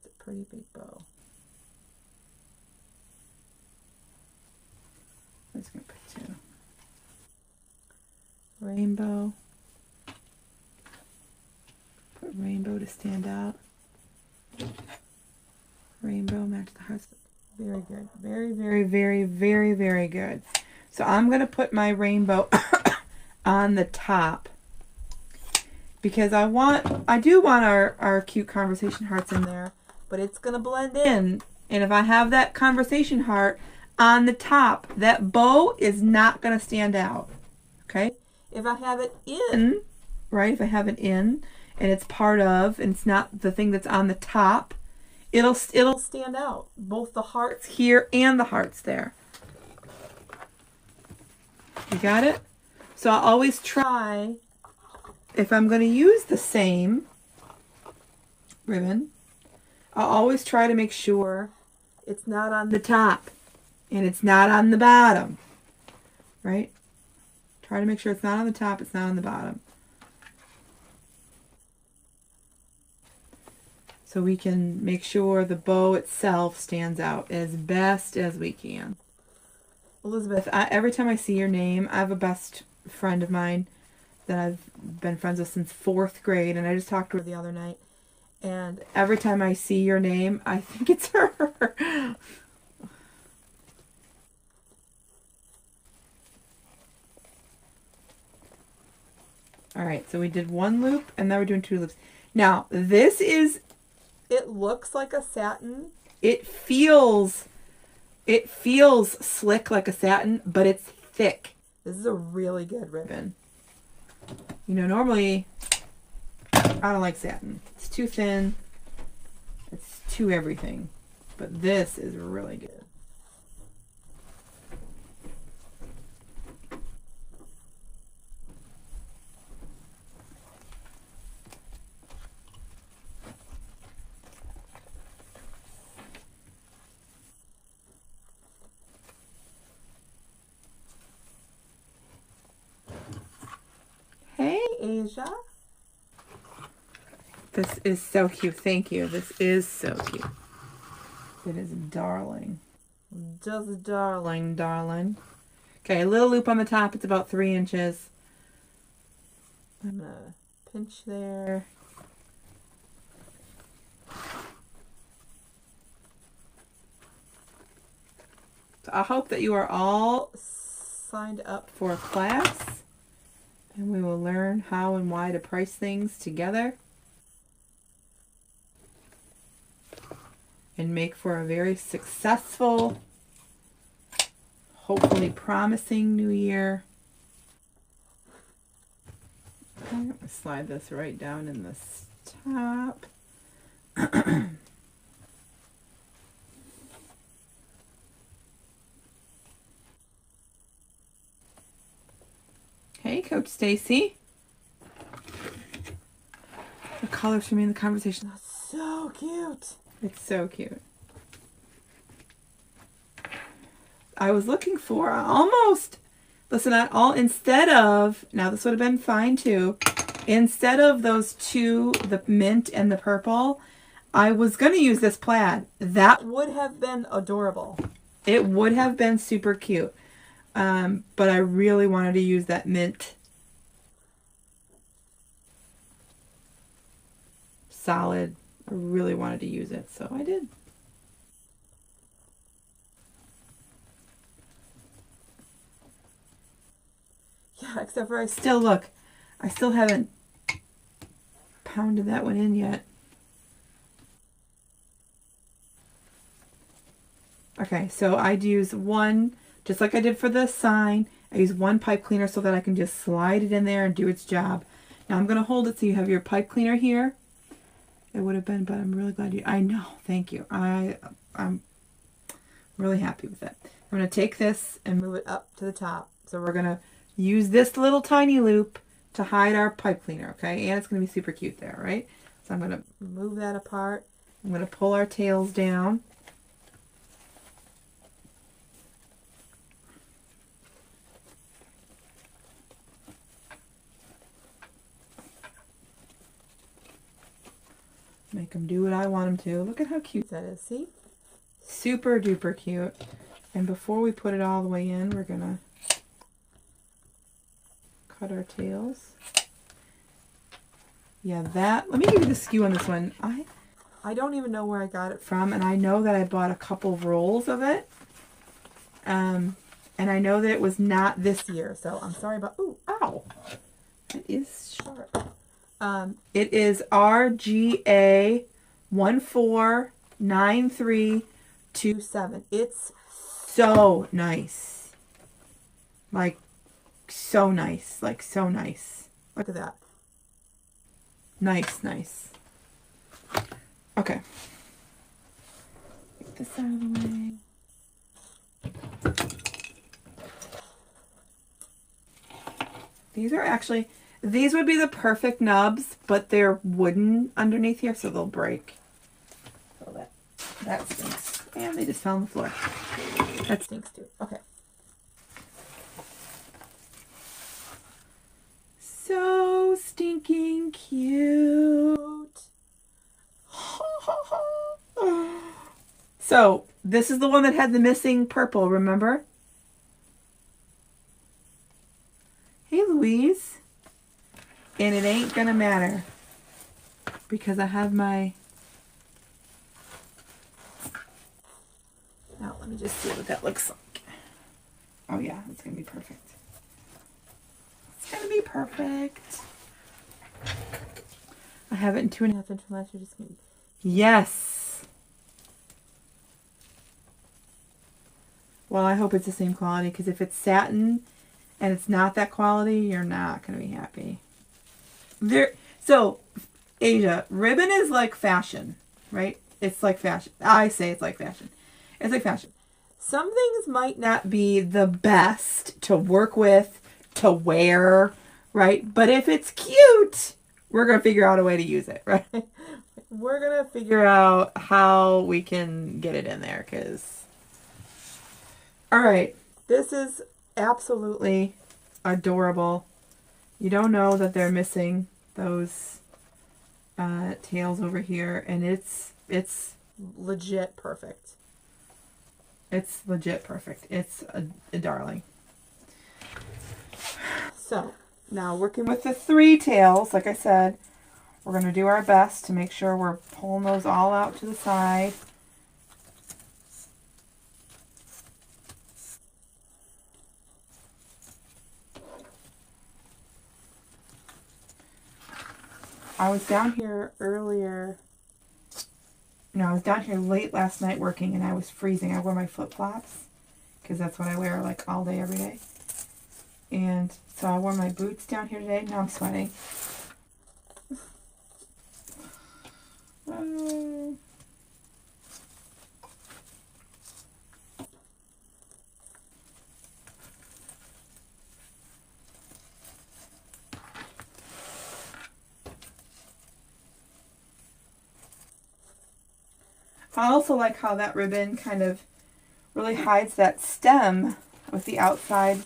a pretty big bow. I'm just going to put 2. Rainbow. Put rainbow to stand out. Rainbow match the hearts. Very good. Very, very, very, very, very good. So I'm going to put my rainbow on the top because I do want our cute conversation hearts in there, but it's going to blend in. And if I have that conversation heart on the top, that bow is not going to stand out. Okay? If I have it in, right? If I have it in and it's part of, and it's not the thing that's on the top, it'll stand out. Both the hearts here and the hearts there. You got it? So I'll always try, if I'm going to use the same ribbon, I'll always try to make sure it's not on the top and it's not on the bottom, right? Try to make sure it's not on the top, it's not on the bottom. So we can make sure the bow itself stands out as best as we can. Elizabeth, every time I see your name, I have a best friend of mine that I've been friends with since 4th grade, and I just talked to her the other night. And every time I see your name, I think it's her. All right, so we did 1 loop, and now we're doing 2 loops. Now, it looks like a satin. It feels slick like a satin, but it's thick. This is a really good ribbon. You know, normally I don't like satin. It's too thin. It's too everything. But this is really good. Hey, Asia. This is so cute. Thank you. This is so cute. It is darling. Just darling, darling. Okay, a little loop on the top. It's about 3 inches. I'm going to pinch there. So I hope that you are all signed up for a class. And we will learn how and why to price things together. And make for a very successful, hopefully promising new year. I'm going to slide this right down in this top. Hey, Coach Stacy. The colors for me in the conversation. That's so cute. It's so cute. I was looking for almost, listen, instead of, now this would have been fine too, instead of those two, the mint and the purple, I was going to use this plaid. That would have been adorable. It would have been super cute. But I really wanted to use that mint solid. I really wanted to use it, so I did. Yeah, except for I still haven't pounded that one in yet. Okay, so I'd use one, just like I did for the sign, I use one pipe cleaner so that I can just slide it in there and do its job. Now I'm going to hold it so you have your pipe cleaner here. It would have been, but I'm really glad you, I know, thank you. I'm really happy with it. I'm going to take this and move it up to the top. So we're going to use this little tiny loop to hide our pipe cleaner, okay? And it's going to be super cute there, right? So I'm going to move that apart. I'm going to pull our tails down. Make them do what I want them to. Look at how cute that is. See? Super duper cute. And before we put it all the way in, we're going to cut our tails. Yeah, that. Let me give you the skew on this one. I don't even know where I got it from. And I know that I bought a couple of rolls of it. And I know that it was not this year. So I'm sorry about... Ooh, ow. It is sharp. It is RGA 149327. It's so nice. Like, so nice. Like, so nice. Look at that. Nice, nice. Okay. Get this out of the way. These are actually... These would be the perfect nubs, but they're wooden underneath here, so they'll break. So that stinks. And they just fell on the floor. That stinks too. Okay. So stinking cute. So, this is the one that had the missing purple, remember? Hey, Louise. And it ain't gonna matter because I have my... Now, let me just see what that looks like. Oh yeah, it's gonna be perfect. It's gonna be perfect. I have it in 2.5 inch from last year. Just gonna... Yes! Well, I hope it's the same quality because if it's satin and it's not that quality, you're not going to be happy. So, Asia, ribbon is like fashion, right? It's like fashion. I say it's like fashion. It's like fashion. Some things might not be the best to work with, to wear, right? But if it's cute, we're going to figure out a way to use it, right? We're going to figure out how we can get it in there, because... All right, this is absolutely adorable. You don't know that they're missing those tails over here, and it's legit perfect. It's legit perfect. It's a darling. So now working with the 3 tails, like I said, we're going to do our best to make sure we're pulling those all out to the side. I was down here earlier. No, I was down here late last night working, and I was freezing. I wore my flip-flops because that's what I wear like all day, every day. And so I wore my boots down here today. Now I'm sweating. I also like how that ribbon kind of really hides that stem with the outside,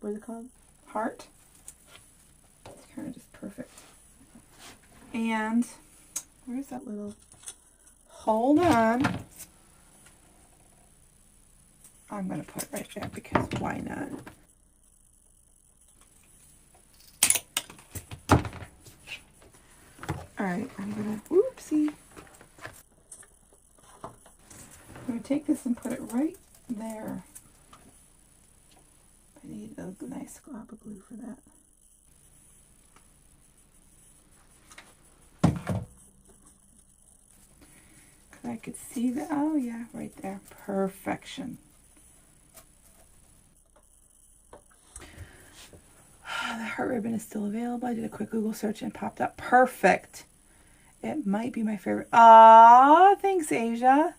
what is it called? Heart. It's kind of just perfect. And where's that little, hold on. I'm going to put it right there because why not? Alright, I'm going to, oopsie. I'm going to take this and put it right there. I need a nice glob of glue for that. Because I could see the, oh yeah, right there. Perfection. The heart ribbon is still available. I did a quick Google search and popped up. Perfect. It might be my favorite. Aw, thanks, Asia.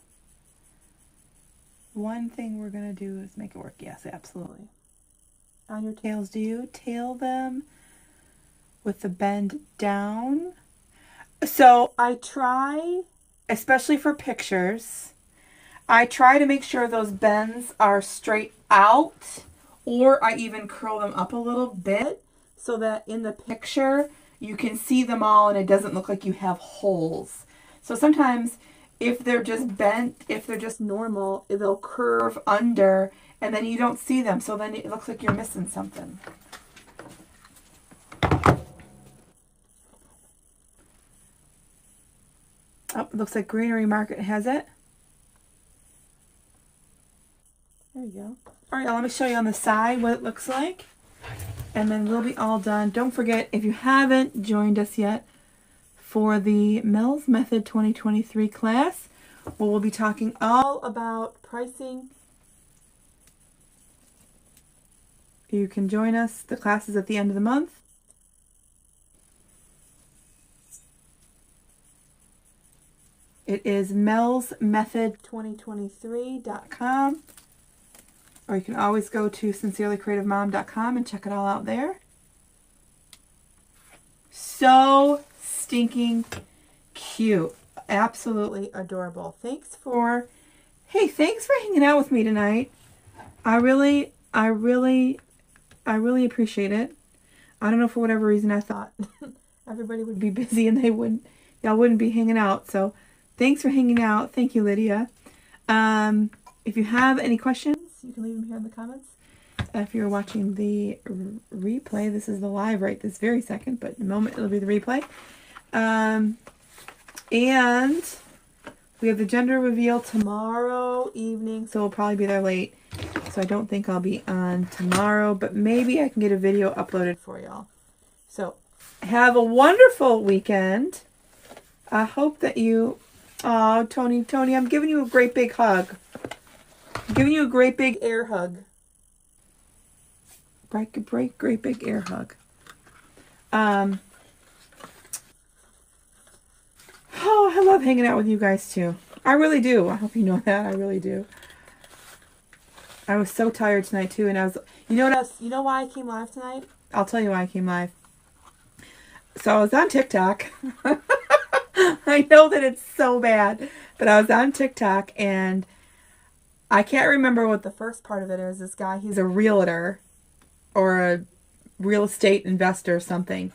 One thing we're going to do is make it work. Yes, absolutely. On your tails, do you tail them with the bend down? So I try, especially for pictures, I try to make sure those bends are straight out, or I even curl them up a little bit so that in the picture you can see them all and it doesn't look like you have holes. So sometimes if they're just bent, if they're just normal, they'll curve under and then you don't see them. So then it looks like you're missing something. Oh, it looks like Greenery Market has it. There you go. All right, now let me show you on the side what it looks like. And then we'll be all done. Don't forget, if you haven't joined us yet for the Mel's Method 2023 class, where we'll be talking all about pricing. You can join us. The class is at the end of the month. It is melsmethod2023.com. Or you can always go to sincerelycreativemom.com and check it all out there. So stinking cute. Absolutely adorable. Thanks for hanging out with me tonight. I really appreciate it. I don't know, for whatever reason I thought everybody would be busy and y'all wouldn't be hanging out. So thanks for hanging out. Thank you, Lydia. If you have any questions, you can leave them here in the comments. If you're watching the replay, this is the live right this very second, but in a moment it'll be the replay. And we have the gender reveal tomorrow evening, so we'll probably be there late. So I don't think I'll be on tomorrow, but maybe I can get a video uploaded for y'all. So have a wonderful weekend. I hope that you Oh, Tony, I'm giving you a great big hug. I'm giving you a great big air hug. Great big air hug. Oh, I love hanging out with you guys too. I really do. I hope you know that. I really do. I was so tired tonight too, and I was. You know what else? You know why I came live tonight? I'll tell you why I came live. So I was on TikTok. I know that it's so bad, but I was on TikTok and I can't remember what the first part of it is. This guy, he's a realtor or a real estate investor or something.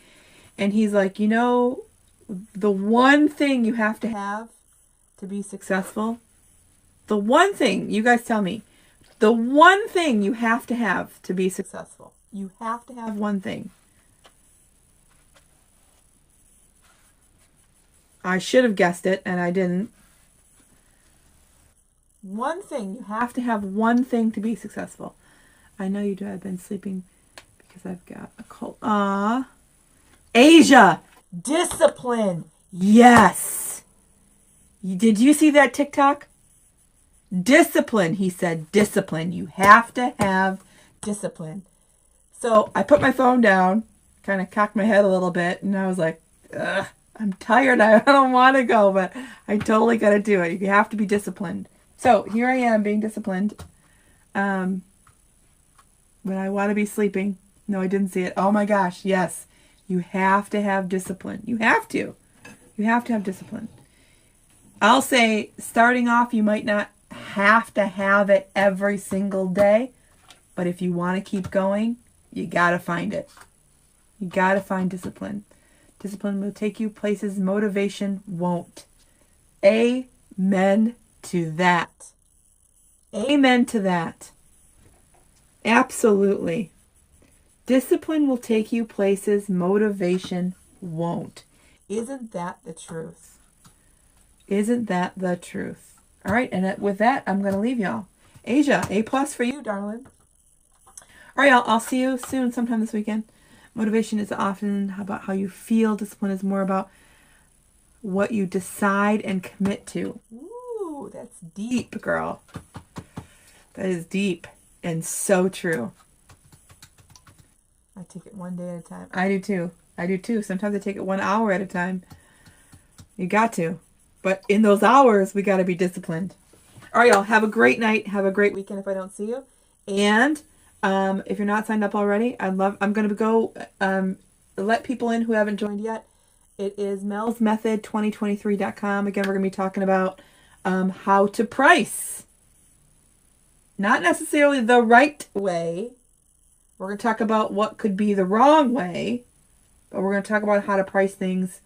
And he's like, you know, the one thing you have to be successful, the one thing, you guys tell me, the one thing you have to be successful. You have to have one thing. I should have guessed it, and I didn't. One thing. You have to have one thing to be successful. I know you do. I've been sleeping because I've got a cold. Asia! Discipline! Yes! Did you see that TikTok? Discipline, he said. Discipline. You have to have discipline. So I put my phone down, kind of cocked my head a little bit, and I was like, ugh. I'm tired. I don't want to go, but I totally got to do it. You have to be disciplined. So here I am being disciplined. When I want to be sleeping. No, I didn't see it. Oh my gosh. Yes. You have to have discipline. You have to. You have to have discipline. I'll say starting off, you might not have to have it every single day, but if you want to keep going, you got to find it. You got to find discipline. Discipline will take you places motivation won't. Amen to that. Amen to that. Absolutely. Discipline will take you places motivation won't. Isn't that the truth? Isn't that the truth? All right, and with that, I'm going to leave y'all. Asia, A+ for you, darling. All right, y'all. I'll see you soon sometime this weekend. Motivation is often about how you feel. Discipline is more about what you decide and commit to. Ooh, that's deep, girl. That is deep and so true. I take it one day at a time. I do too. Sometimes I take it 1 hour at a time. You got to. But in those hours, we got to be disciplined. All right, y'all. Have a great night. Have a great weekend if I don't see you. And if you're not signed up already, I'm going to go let people in who haven't joined yet. It is melsmethod2023.com. Again, we're going to be talking about how to price. Not necessarily the right way. We're going to talk about what could be the wrong way. But we're going to talk about how to price things